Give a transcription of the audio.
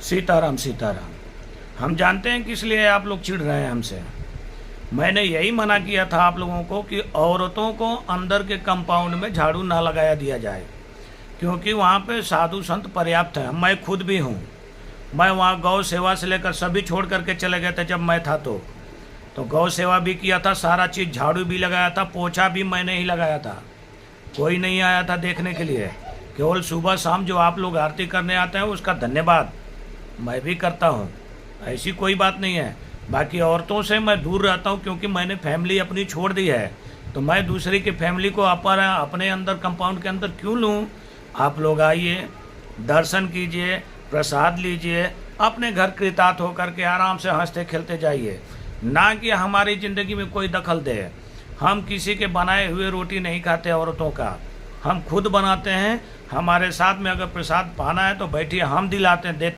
सीताराम सीताराम। हम जानते हैं किस लिए आप लोग चिढ़ रहे हैं हमसे। मैंने यही मना किया था आप लोगों को कि औरतों को अंदर के कंपाउंड में झाड़ू ना लगाया दिया जाए, क्योंकि वहाँ पे साधु संत पर्याप्त हैं। मैं खुद भी हूँ। मैं वहाँ गौ सेवा से लेकर सभी छोड़ करके चले गए थे जब मैं था तो गौ सेवा भी किया था, सारा चीज़, झाड़ू भी लगाया था, पोछा भी मैंने ही लगाया था। कोई नहीं आया था देखने के लिए। केवल सुबह शाम जो आप लोग आरती करने आते हैं उसका धन्यवाद मैं भी करता हूँ, ऐसी कोई बात नहीं है। बाकी औरतों से मैं दूर रहता हूँ, क्योंकि मैंने फैमिली अपनी छोड़ दी है, तो मैं दूसरी की फैमिली को अपने अंदर कंपाउंड के अंदर क्यों लूँ। आप लोग आइए, दर्शन कीजिए, प्रसाद लीजिए, अपने घर कृतार्थ होकर के आराम से हंसते खेलते जाइए, ना कि हमारी ज़िंदगी में कोई दखल दे। हम किसी के बनाए हुए रोटी नहीं खाते औरतों का, हम खुद बनाते हैं। हमारे साथ में अगर प्रसाद पाना है तो बैठिए, हम दिलाते हैं, देते